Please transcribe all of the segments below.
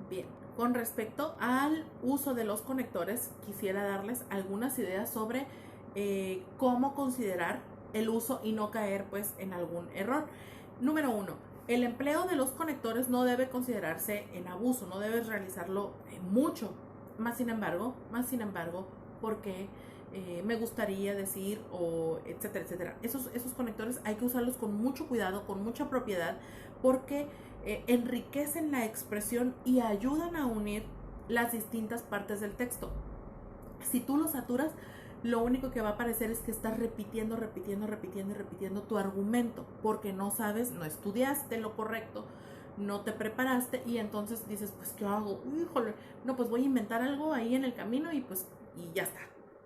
Bien, con respecto al uso de los conectores, quisiera darles algunas ideas sobre cómo considerar el uso y no caer pues en algún error. Número 1, el empleo de los conectores no debe considerarse en abuso, no debes realizarlo mucho. Más sin embargo, porque me gustaría decir, o etcétera, etcétera. Esos conectores hay que usarlos con mucho cuidado, con mucha propiedad, porque enriquecen la expresión y ayudan a unir las distintas partes del texto. Si tú lo saturas, lo único que va a parecer es que estás repitiendo tu argumento, porque no sabes, no estudiaste lo correcto, no te preparaste y entonces dices, pues, ¿qué hago? Híjole, no, pues voy a inventar algo ahí en el camino y pues, y ya está.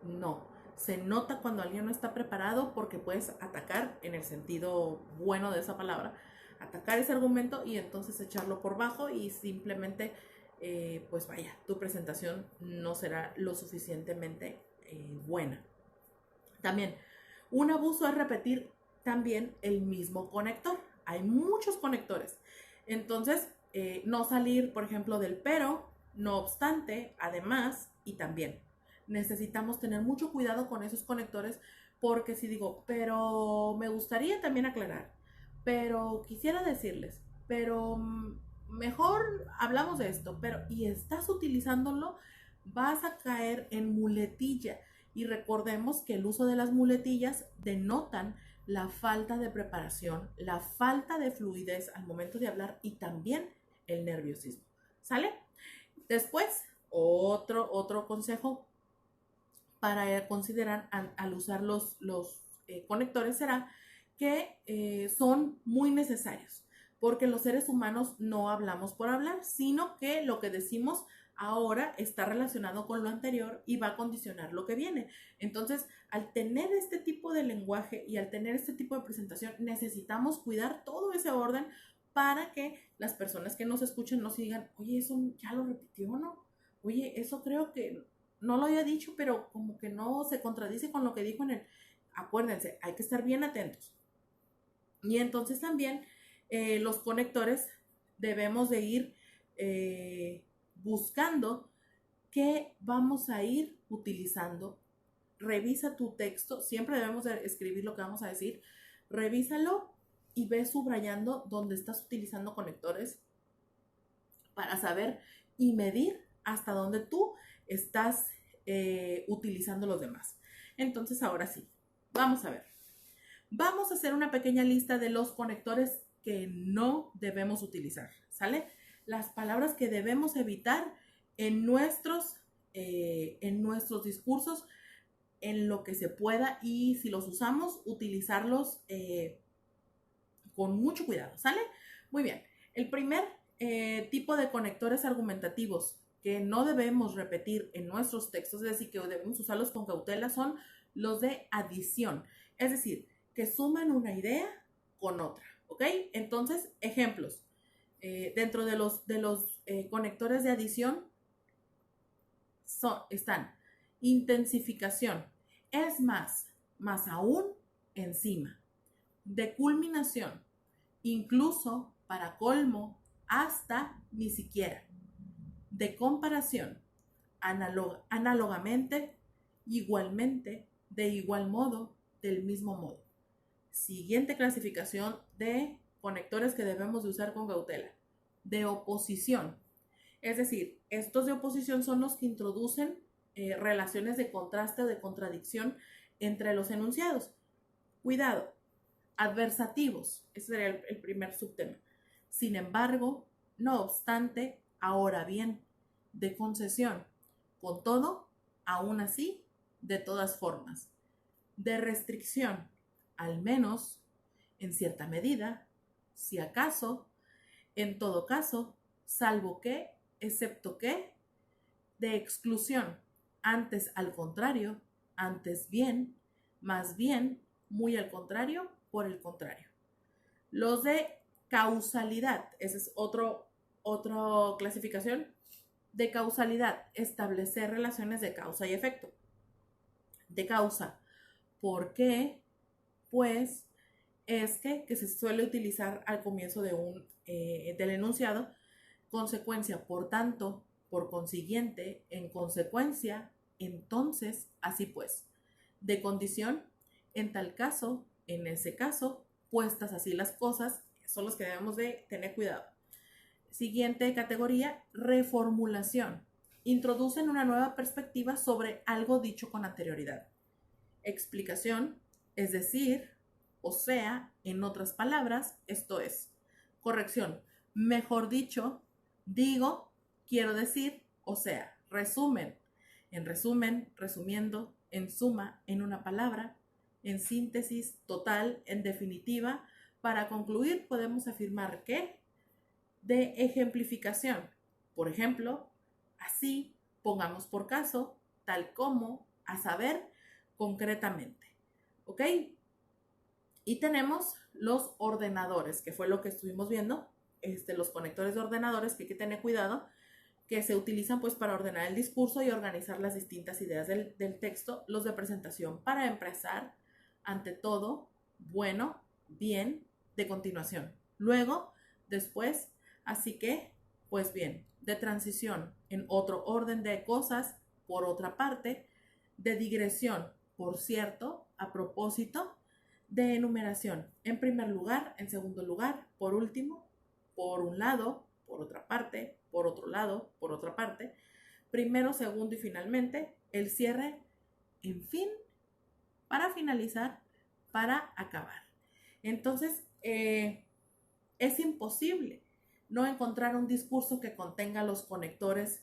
No, se nota cuando alguien no está preparado porque puedes atacar, en el sentido bueno de esa palabra, atacar ese argumento y entonces echarlo por bajo y simplemente, pues vaya, tu presentación no será lo suficientemente buena. También, un abuso es repetir también el mismo conector. Hay muchos conectores. Entonces, no salir, por ejemplo, del pero, no obstante, además y también. Necesitamos tener mucho cuidado con esos conectores porque si digo, pero me gustaría también aclarar, pero quisiera decirles, pero mejor hablamos de esto, pero y estás utilizándolo, vas a caer en muletilla. Y recordemos que el uso de las muletillas denotan la falta de preparación, la falta de fluidez al momento de hablar y también el nerviosismo. ¿Sale? Después, otro consejo para considerar al usar los conectores será que son muy necesarios, porque los seres humanos no hablamos por hablar, sino que lo que decimos ahora está relacionado con lo anterior y va a condicionar lo que viene. Entonces, al tener este tipo de lenguaje y al tener este tipo de presentación, necesitamos cuidar todo ese orden para que las personas que nos escuchen nos digan, oye, eso ya lo repitió, ¿no? Oye, eso creo que no lo había dicho, pero como que no se contradice con lo que dijo en el... Acuérdense, hay que estar bien atentos. Y entonces también los conectores debemos de ir buscando qué vamos a ir utilizando. Revisa tu texto, siempre debemos de escribir lo que vamos a decir, revísalo y ve subrayando donde estás utilizando conectores para saber y medir hasta donde tú estás utilizando los demás. Entonces ahora sí, vamos a ver. Vamos a hacer una pequeña lista de los conectores que no debemos utilizar, ¿sale? Las palabras que debemos evitar en nuestros discursos, en lo que se pueda, y si los usamos, utilizarlos con mucho cuidado, ¿sale? Muy bien. El primer tipo de conectores argumentativos que no debemos repetir en nuestros textos, es decir, que debemos usarlos con cautela, son los de adición. Es decir, que suman una idea con otra, ¿ok? Entonces, ejemplos. Dentro de los conectores de adición están intensificación, es más aún, encima, de culminación, incluso, para colmo, hasta, ni siquiera, de comparación, análogamente, igualmente, de igual modo, del mismo modo. Siguiente clasificación de conectores que debemos de usar con cautela. De oposición. Es decir, estos de oposición son los que introducen relaciones de contraste o de contradicción entre los enunciados. Cuidado. Adversativos. Ese sería el primer subtema. Sin embargo, no obstante, ahora bien, de concesión. Con todo, aún así, de todas formas. De restricción. Al menos, en cierta medida, si acaso, en todo caso, salvo que, excepto que, de exclusión, antes al contrario, antes bien, más bien, muy al contrario, por el contrario. Los de causalidad, esa es otra clasificación. De causalidad, establecer relaciones de causa y efecto. De causa, ¿por qué? Pues es que se suele utilizar al comienzo del enunciado Consecuencia, por tanto, por consiguiente, en consecuencia, entonces, así pues. De condición, en tal caso, en ese caso, puestas así las cosas, son los que debemos de tener cuidado. Siguiente categoría, reformulación. Introducen una nueva perspectiva sobre algo dicho con anterioridad. Explicación, es decir, o sea, en otras palabras, esto es. Corrección, mejor dicho, digo, quiero decir, o sea. Resumen, en resumen, resumiendo, en suma, en una palabra, en síntesis, total, en definitiva. Para concluir, podemos afirmar que de ejemplificación, por ejemplo, así, pongamos por caso, tal como, a saber, concretamente. ¿Ok? Y tenemos los ordenadores, que fue lo que estuvimos viendo, los conectores de ordenadores, que hay que tener cuidado, que se utilizan pues para ordenar el discurso y organizar las distintas ideas del texto. Los de presentación, para empezar, ante todo, bueno, bien, de continuación. Luego, después, así que, pues bien, de transición, en otro orden de cosas, por otra parte, de digresión, por cierto, a propósito, de enumeración, en primer lugar, en segundo lugar, por último, por un lado, por otra parte, por otro lado, por otra parte, primero, segundo y finalmente, el cierre, en fin, para finalizar, para acabar. Entonces, es imposible no encontrar un discurso que contenga los conectores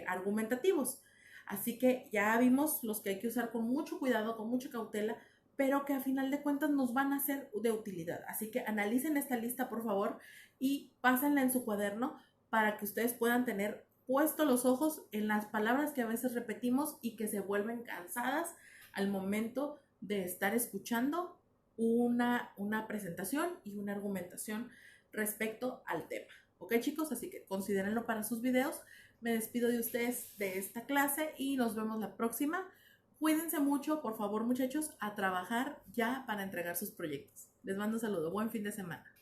argumentativos. Así que ya vimos los que hay que usar con mucho cuidado, con mucha cautela, pero que a final de cuentas nos van a ser de utilidad. Así que analicen esta lista, por favor, y pásenla en su cuaderno para que ustedes puedan tener puestos los ojos en las palabras que a veces repetimos y que se vuelven cansadas al momento de estar escuchando una presentación y una argumentación respecto al tema. ¿Ok, chicos? Así que considérenlo para sus videos. Me despido de ustedes de esta clase y nos vemos la próxima. Cuídense mucho, por favor, muchachos, a trabajar ya para entregar sus proyectos. Les mando un saludo. Buen fin de semana.